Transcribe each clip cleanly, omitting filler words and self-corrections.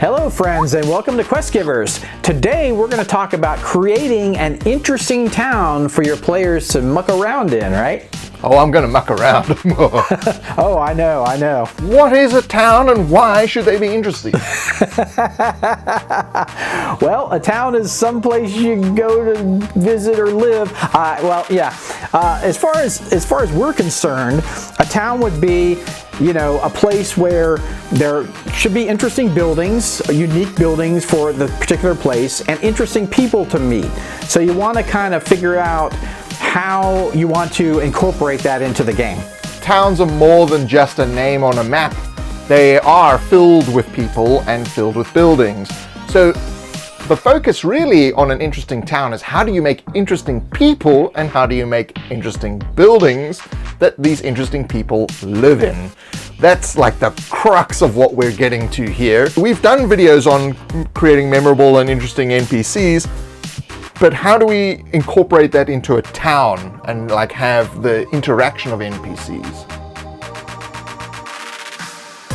Hello friends and welcome to Quest Givers. Today we're going to talk about creating an interesting town for your players to muck around in, right? Oh, I'm going to muck around. Oh, I know. What is a town and why should they be interesting? Well, a town is someplace you go to visit or live. As far as we're concerned, a town would be, a place where there should be interesting buildings, unique buildings for the particular place, and interesting people to meet. So you want to kind of figure out how you want to incorporate that into the game. Towns are more than just a name on a map. They are filled with people and filled with buildings. So the focus really on an interesting town is how do you make interesting people and how do you make interesting buildings that these interesting people live in. That's like the crux of what we're getting to here. We've done videos on creating memorable and interesting NPCs, but how do we incorporate that into a town and like have the interaction of NPCs?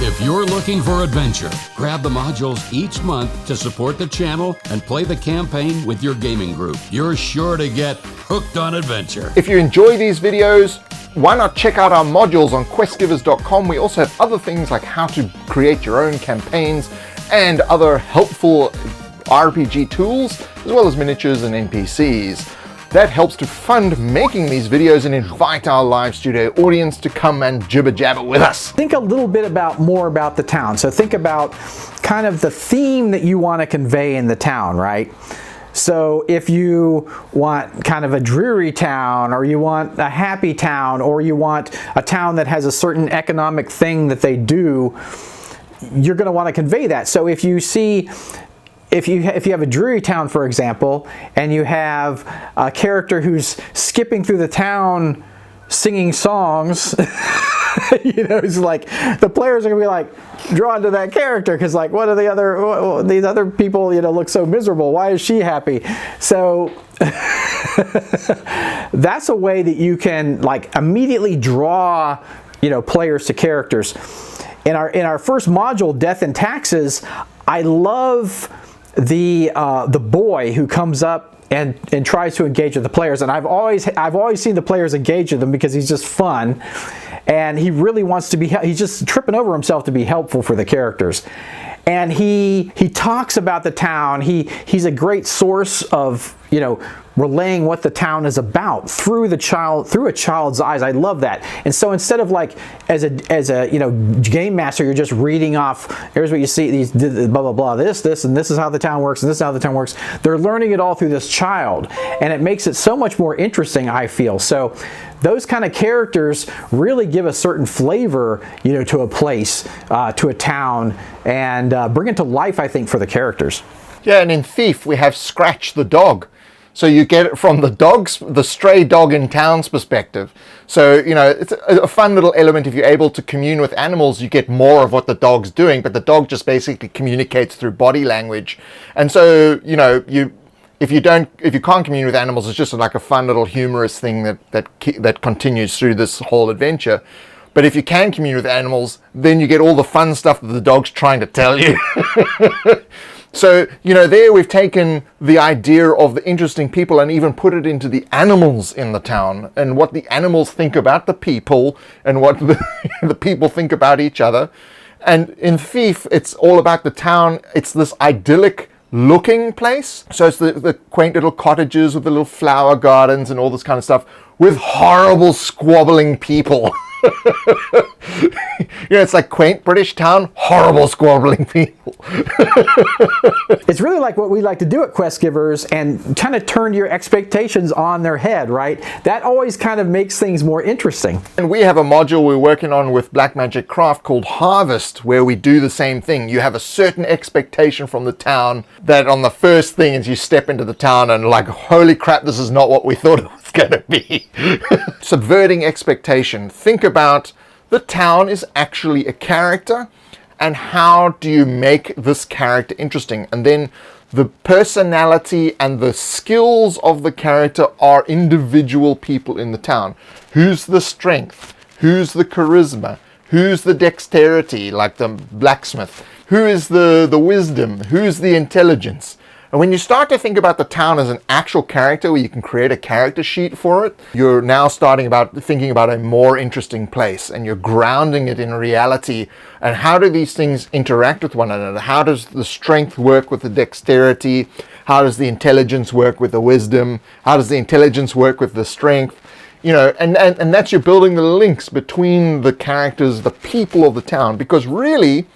If you're looking for adventure, grab the modules each month to support the channel and play the campaign with your gaming group. You're sure to get hooked on adventure. If you enjoy these videos, why not check out our modules on questgivers.com. We also have other things like how to create your own campaigns and other helpful RPG tools, as well as miniatures and NPCs. That helps to fund making these videos and invite our live studio audience to come and jibber jabber with us. Think a little bit more about the town. So think about kind of the theme that you want to convey in the town, right? So if you want kind of a dreary town, or you want a happy town, or you want a town that has a certain economic thing that they do, you're going to want to convey that. So if you have a dreary town, for example, and you have a character who's skipping through the town singing songs, it's like the players are gonna be like drawn to that character because like what are these other people look so miserable? Why is she happy? So that's a way that you can like immediately draw players to characters. In our first module, Death and Taxes, I love the boy who comes up and tries to engage with the players, and I've always seen the players engage with him because he's just fun, and he really wants to be. He's just tripping over himself to be helpful for the characters, and he talks about the town. He's a great source of relaying what the town is about through a child's eyes. I love that. And so instead of like as a game master, you're just reading off, here's what you see, these blah blah blah, this and this is how the town works, and this is how the town works. They're learning it all through this child, and it makes it so much more interesting, I feel. So those kind of characters really give a certain flavor, to a place, to a town, and bring it to life, I think, for the characters. Yeah, and in Thief we have Scratch the dog. So you get it from the stray dog in town's perspective. So, it's a fun little element. If you're able to commune with animals, you get more of what the dog's doing, but the dog just basically communicates through body language. And so, if you can't commune with animals, it's just like a fun little humorous thing that continues through this whole adventure. But if you can commune with animals, then you get all the fun stuff that the dog's trying to tell you. So, there we've taken the idea of the interesting people and even put it into the animals in the town and what the animals think about the people and what the people think about each other. And in Thief, it's all about the town. It's this idyllic looking place. So it's the quaint little cottages with the little flower gardens and all this kind of stuff with horrible squabbling people. It's like quaint British town, horrible squabbling people. It's really like what we like to do at Quest Givers and kind of turn your expectations on their head, right? That always kind of makes things more interesting. And we have a module we're working on with Black Magic Craft called Harvest, where we do the same thing. You have a certain expectation from the town that on the first thing as you step into the town and like, holy crap, this is not what we thought it was going to be. Subverting expectation. Think about the town is actually a character, and how do you make this character interesting? And then the personality and the skills of the character are individual people in the town. Who's the strength? Who's the charisma? Who's the dexterity, like the blacksmith? Who is the wisdom? Who's the intelligence? And when you start to think about the town as an actual character where you can create a character sheet for it, you're now thinking about a more interesting place, and you're grounding it in reality. And how do these things interact with one another? How does the strength work with the dexterity? How does the intelligence work with the wisdom? How does the intelligence work with the strength? You know, and that's you're building the links between the characters, the people of the town. Because really,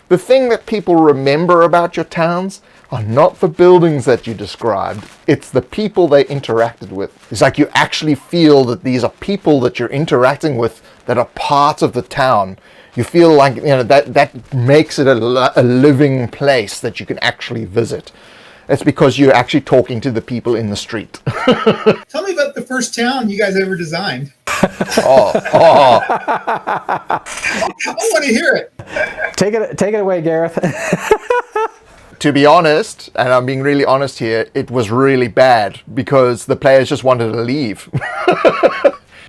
the thing that people remember about your towns are not the buildings that you described. It's the people they interacted with. It's like you actually feel that these are people that you're interacting with that are part of the town. You feel like, you know, that makes it a living place that you can actually visit. It's because you're actually talking to the people in the street. Tell me about the first town you guys ever designed. Oh. I want to hear it. Take it away, Gareth. To be honest, and I'm being really honest here, it was really bad because the players just wanted to leave.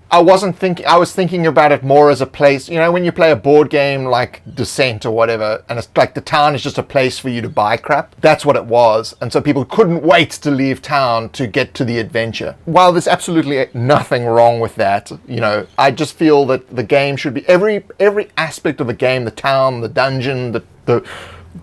I was thinking about it more as a place, you know, when you play a board game like Descent or whatever, and it's like the town is just a place for you to buy crap. That's what it was. And so people couldn't wait to leave town to get to the adventure. While there's absolutely nothing wrong with that, you know, I just feel that the game should be every aspect of the game, the town, the dungeon, the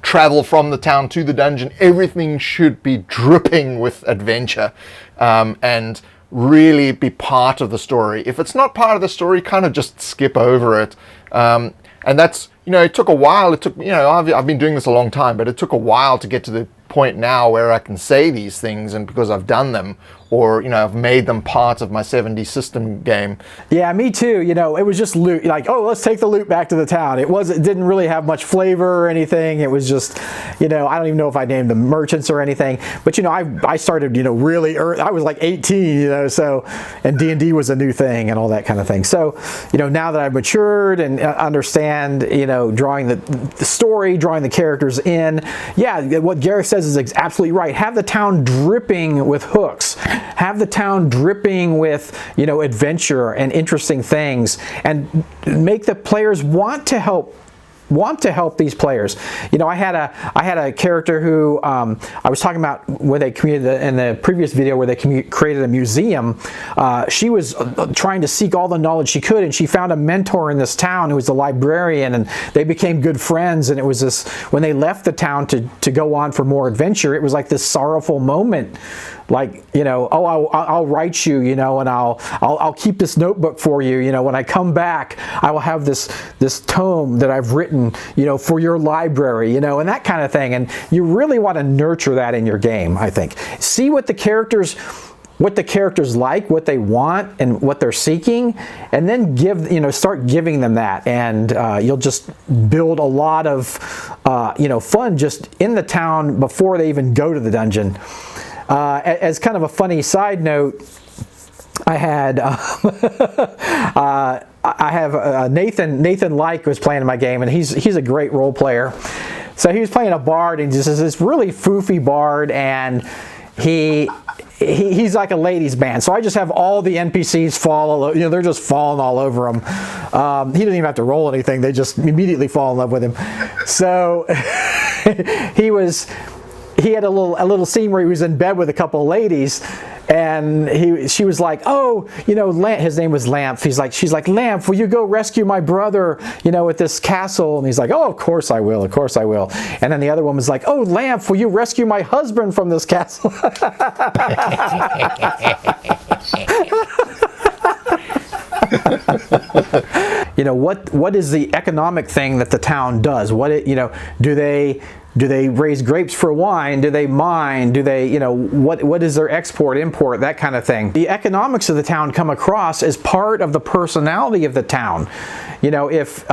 travel from the town to the dungeon, everything should be dripping with adventure, and really be part of the story. If it's not part of the story, kind of just skip over it. And that's, you know, it took a while. It took, you know, I've been doing this a long time, but it took a while to get to the point now where I can say these things, and because I've done them, or, you know, I've made them part of my 7D system game. Yeah, me too. You know, it was just loot. Like, oh, let's take the loot back to the town. It didn't really have much flavor or anything. It was just, you know, I don't even know if I named them merchants or anything. But, you know, I started, you know, really early. I was like 18, you know, so, and D&D was a new thing and all that kind of thing. So, you know, now that I've matured and understand, you know, drawing the story, drawing the characters in, yeah, what Gareth says is absolutely right. Have the town dripping with hooks. Have the town dripping with, you know, adventure and interesting things, and make the players want to help these players. You know, I had a character who I was talking about where they created in the previous video where they created a museum. She was trying to seek all the knowledge she could, and she found a mentor in this town who was a librarian, and they became good friends. And it was this, when they left the town to go on for more adventure, it was like this sorrowful moment. Like, you know, oh, I'll write you, you know, and I'll keep this notebook for you. You know, when I come back, I will have this tome that I've written, you know, for your library, you know, and that kind of thing. And you really want to nurture that in your game, I think. See what the characters like, what they want, and what they're seeking, and then start giving them that, and you'll just build a lot of, you know, fun just in the town before they even go to the dungeon. As kind of a funny side note, I had Nathan Like was playing in my game, and he's a great role player. So he was playing a bard, and just this really foofy bard, and he's like a ladies' man. So I just have all the NPCs fall, you know, they're just falling all over him. He doesn't even have to roll anything; they just immediately fall in love with him. So he had a little scene where he was in bed with a couple of ladies, and she was like, oh, you know, his name was Lamp. She's like, Lamp, will you go rescue my brother, you know, at this castle? And he's like, oh, of course I will. And then the other woman's like, oh, Lamp, will you rescue my husband from this castle? You know, what is the economic thing that the town does? Do they raise grapes for wine? Do they mine? Do they, you know, what is their export, import, that kind of thing? The economics of the town come across as part of the personality of the town. You know, if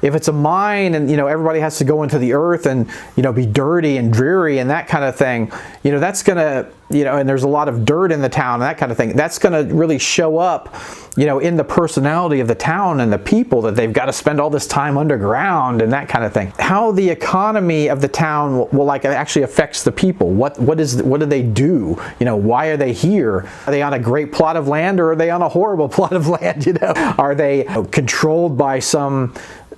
it's a mine and, you know, everybody has to go into the earth and, you know, be dirty and dreary and that kind of thing, you know, that's gonna, you know, and there's a lot of dirt in the town and that kind of thing, that's gonna really show up, you know, in the personality of the town and the people, that they've got to spend all this time underground and that kind of thing. How the economy of the town will like actually affects the people. What do they do? You know, why are they here? Are they on a great plot of land, or are they on a horrible plot of land? You know, are they controlled by some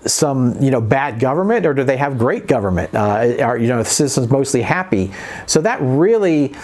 some bad government, or do they have great government? Are the citizens mostly happy? So that really,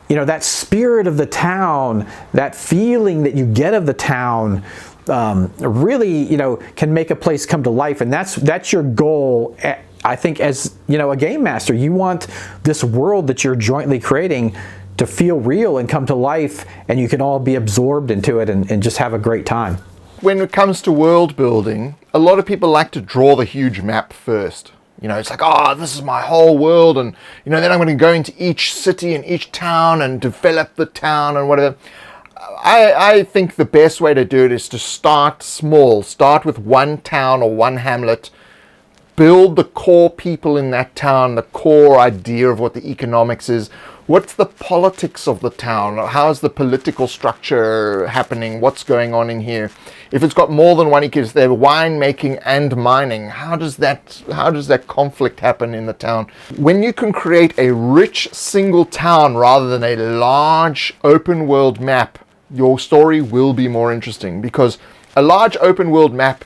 that spirit of the town, that feeling that you get of the town, really can make a place come to life, and that's your goal. I think as a game master, you want this world that you're jointly creating to feel real and come to life, and you can all be absorbed into it and just have a great time. When it comes to world building, a lot of people like to draw the huge map first. It's like, oh, this is my whole world, and then I'm going to go into each city and each town and develop the town and whatever. I think the best way to do it is to start small. Start with one town or one hamlet. Build the core people in that town, the core idea of what the economics is. What's the politics of the town? How's the political structure happening? What's going on in here? If it's got more than one ecosystem, they're winemaking and mining. How does that conflict happen in the town? When you can create a rich single town rather than a large open world map, your story will be more interesting, because a large open world map,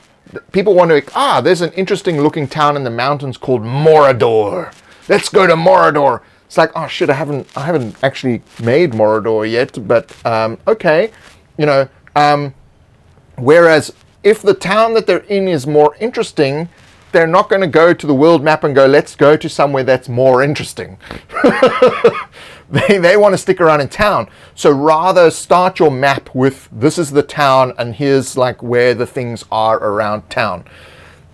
people want to, there's an interesting looking town in the mountains called Morador. Let's go to Morador. It's like, oh shit, I haven't actually made Morador yet, but okay, whereas if the town that they're in is more interesting, they're not going to go to the world map and go, let's go to somewhere that's more interesting. They want to stick around in town. So rather start your map with, this is the town and here's like where the things are around town.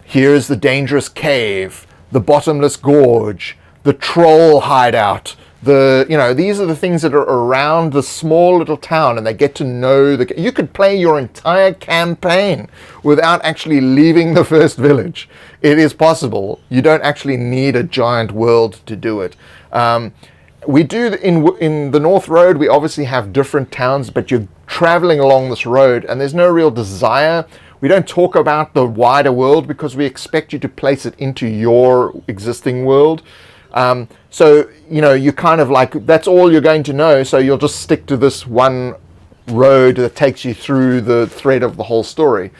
Here's the dangerous cave, the bottomless gorge, the troll hideout. These are the things that are around the small little town, and they get to know you could play your entire campaign without actually leaving the first village. It is possible. You don't actually need a giant world to do it. We do in the North Road, we obviously have different towns, but you're traveling along this road and there's no real desire. We don't talk about the wider world because we expect you to place it into your existing world. So, you kind of like, that's all you're going to know. So you'll just stick to this one road that takes you through the thread of the whole story.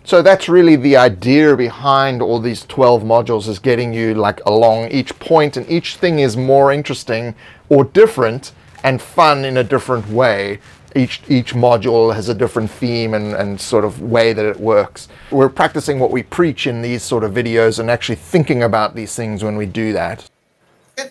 So that's really the idea behind all these 12 modules, is getting you like along each point, and each thing is more interesting or different and fun in a different way. Each module has a different theme and sort of way that it works. We're practicing what we preach in these sort of videos and actually thinking about these things when we do that.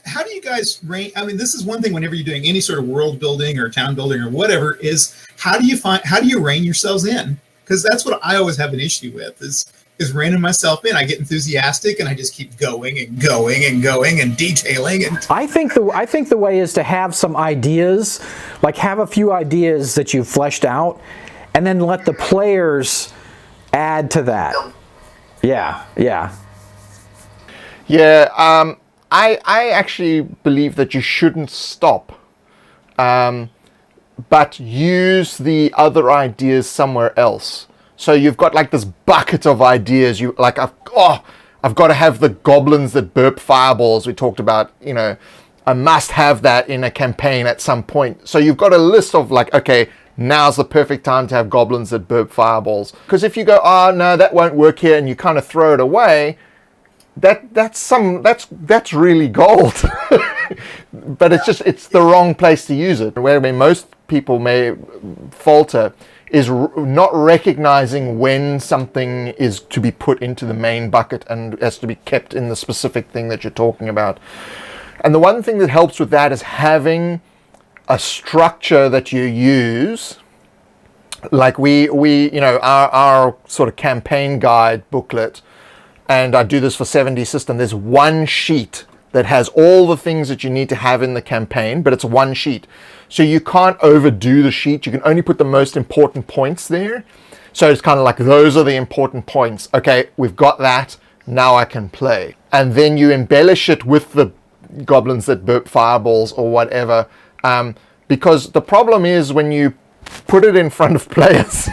How do you guys rank? I mean, this is one thing whenever you're doing any sort of world building or town building or whatever, is how do you rein yourselves in? Because that's what I always have an issue with, is reining myself in. I get enthusiastic and I just keep going and going and going and detailing. And I think the way is to have some ideas, like have a few ideas that you've fleshed out, and then let the players add to that. Yeah. I actually believe that you shouldn't stop, but use the other ideas somewhere else. So you've got like this bucket of ideas. You like, I've got to have the goblins that burp fireballs. We talked about, I must have that in a campaign at some point. So you've got a list of like, okay, now's the perfect time to have goblins that burp fireballs. Because if you go, oh no, that won't work here, and you kind of throw it away, that's really gold. But it's the wrong place to use it. Where most people may falter is not recognizing when something is to be put into the main bucket and has to be kept in the specific thing that you're talking about. And the one thing that helps with that is having a structure that you use. Like we our sort of campaign guide booklet, and I do this for 7D System, there's one sheet that has all the things that you need to have in the campaign, but it's one sheet. So you can't overdo the sheet. You can only put the most important points there. So it's kind of like, those are the important points. Okay, we've got that. Now I can play. And then you embellish it with the goblins that burp fireballs or whatever. Because the problem is when you put it in front of players,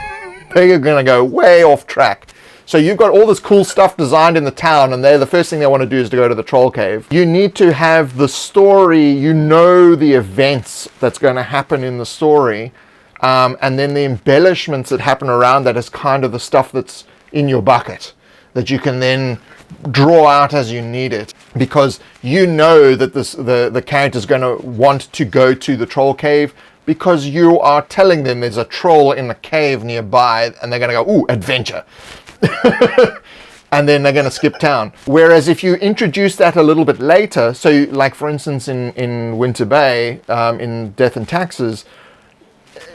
they're going to go way off track. So you've got all this cool stuff designed in the town, and the first thing they want to do is to go to the troll cave. You need to have the story, the events that's going to happen in the story, and then the embellishments that happen around that is kind of the stuff that's in your bucket. that you can then draw out as you need it, because you know that the character's going to want to go to the troll cave because you are telling them there's a troll in a cave nearby, and they're going to go, ooh, adventure. And then they're going to skip town. Whereas if you introduce that a little bit later, so like for instance in Winter Bay, in Death and Taxes,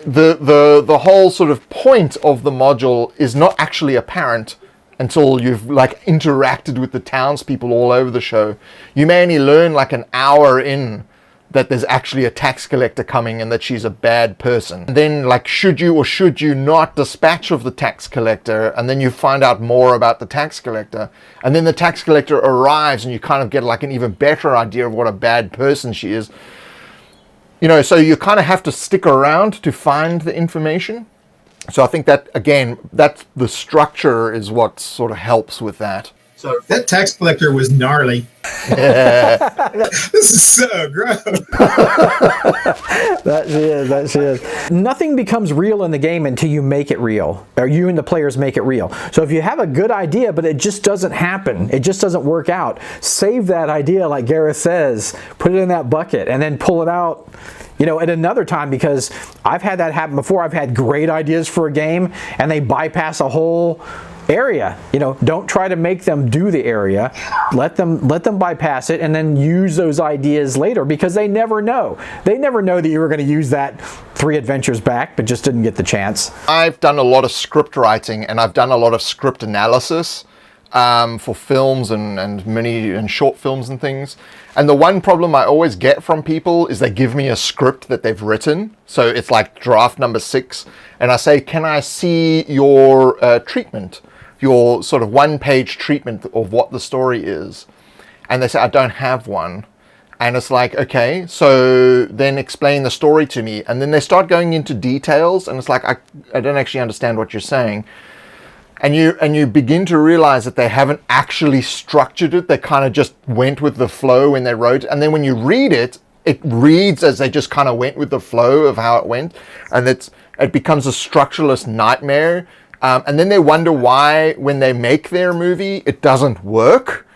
the whole sort of point of the module is not actually apparent until you've like interacted with the townspeople all over the show. You may only learn like an hour in that there's actually a tax collector coming and that she's a bad person. And then like, should you or should you not dispatch of the tax collector? And then you find out more about the tax collector. And then the tax collector arrives and you kind of get like an even better idea of what a bad person she is. You know, so you kind of have to stick around to find the information. So I think that, again, that's the structure is what sort of helps with that. So that tax collector was gnarly. This is so gross. That she is. Nothing becomes real in the game until you make it real, or you and the players make it real. So if you have a good idea, but it just doesn't happen, it just doesn't work out, save that idea, like Gareth says, put it in that bucket, and then pull it out, you know, at another time, because I've had that happen before. I've had great ideas for a game, and they bypass a whole area. You know, don't try to make them do the area. Let them bypass it, and then use those ideas later, because they never know. They never know that you were going to use that 3 adventures back, but just didn't get the chance. I've done a lot of script writing, and I've done a lot of script analysis for films and mini and short films and things. And the one problem I always get from people is they give me a script that they've written. So it's like draft number 6. And I say, can I see your treatment? Your sort of 1-page treatment of what the story is. And they say, I don't have one. And it's like, okay, so then explain the story to me. And then they start going into details, and it's like, I don't actually understand what you're saying. And you begin to realize that they haven't actually structured it. They kind of just went with the flow when they wrote. And then when you read it, it reads as they just kind of went with the flow of how it went. And it becomes a structureless nightmare. And then they wonder why, when they make their movie, it doesn't work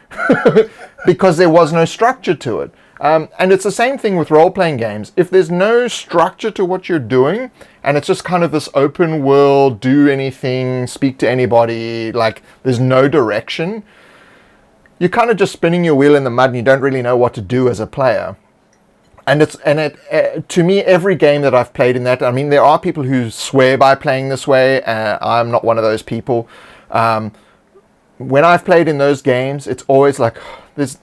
because there was no structure to it. And it's the same thing with role-playing games. If there's no structure to what you're doing, and it's just kind of this open world, do anything, speak to anybody, like there's no direction, you're kind of just spinning your wheel in the mud, and you don't really know what to do as a player. And to me, every game that I've played in that, I mean, there are people who swear by playing this way. I'm not one of those people. When I've played in those games, it's always like there's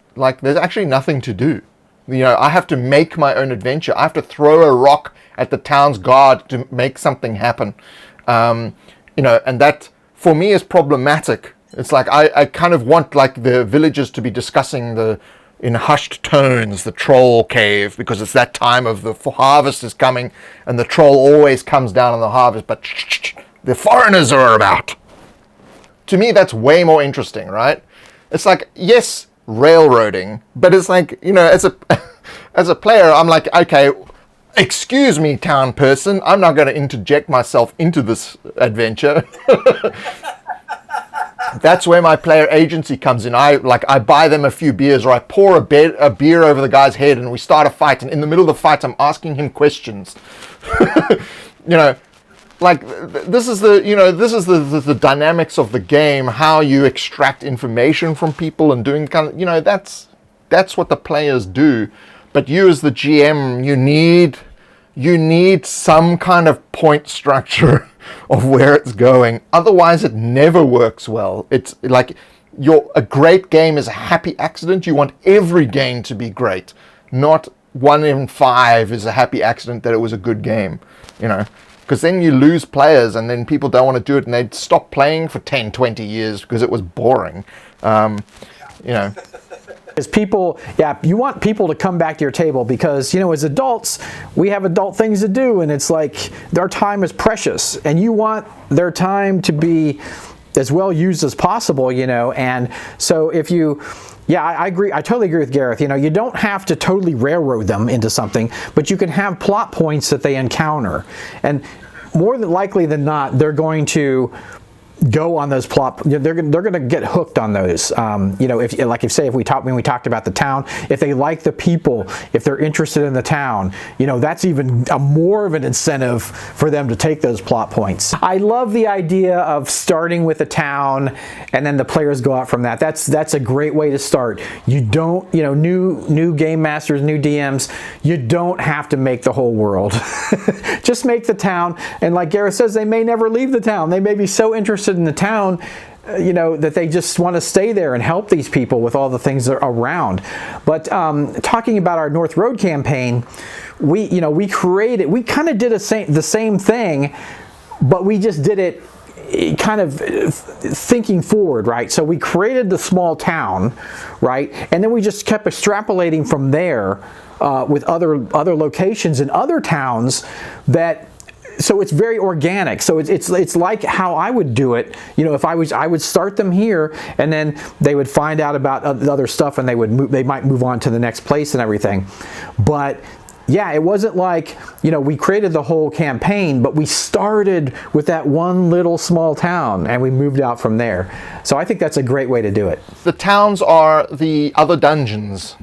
actually nothing to do. You know, I have to make my own adventure. I have to throw a rock at the town's guard to make something happen. You know, and that for me is problematic. It's like I kind of want like the villagers to be discussing in hushed tones, the troll cave, because it's that time of the harvest is coming, and the troll always comes down on the harvest, but the foreigners are about. To me, that's way more interesting, right? It's like, yes, railroading, but it's like, you know, as a player, I'm like, okay, excuse me, town person, I'm not going to interject myself into this adventure. That's where my player agency comes in. I buy them a few beers, or I pour a beer over the guy's head, and we start a fight. And in the middle of the fight, I'm asking him questions. You know, like this is the dynamics of the game. How you extract information from people and doing kind of, you know, that's what the players do. But you as the GM, you need some kind of point structure of where it's going. Otherwise, it never works well. It's like a great game is a happy accident. You want every game to be great. Not 1 in 5 is a happy accident that it was a good game, you know. Because then you lose players, and then people don't want to do it, and they'd stop playing for 10, 20 years because it was boring. You know. Is people, you want people to come back to your table, because, you know, as adults, we have adult things to do, and it's like their time is precious, and you want their time to be as well used as possible, you know. And so if you, I agree, I totally agree with Gareth. You know, you don't have to totally railroad them into something, but you can have plot points that they encounter, and more than likely than not, they're going to go on those plot. They're going to get hooked on those. You know, if when we talked about the town, if they like the people, if they're interested in the town, you know, that's even more of an incentive for them to take those plot points. I love the idea of starting with a town and then the players go out from that. That's a great way to start. You don't, you know, new game masters, new DMs, you don't have to make the whole world. Just make the town, and like Gareth says, they may never leave the town. They may be so interested in the town, you know, that they just want to stay there and help these people with all the things that are around. But talking about our North Road campaign, we kind of did the same thing, but we just did it kind of thinking forward, right? So we created the small town, right? And then we just kept extrapolating from there with other locations in other towns that. So it's very organic. So it's like how I would do it. You know, if I would start them here, and then they would find out about other stuff, and they might move on to the next place and everything. But yeah, it wasn't like, you know, we created the whole campaign, but we started with that one little small town and we moved out from there. So I think that's a great way to do it. The towns are the other dungeons.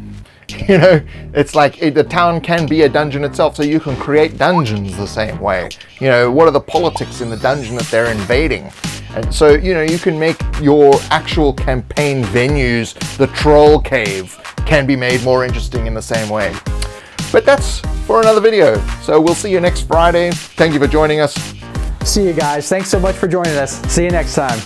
You know, it's like the town can be a dungeon itself, so you can create dungeons the same way. You know, what are the politics in the dungeon that they're invading? And so, you know, you can make your actual campaign venues, the troll cave, can be made more interesting in the same way. But that's for another video. So we'll see you next Friday. Thank you for joining us. See you guys. Thanks so much for joining us. See you next time.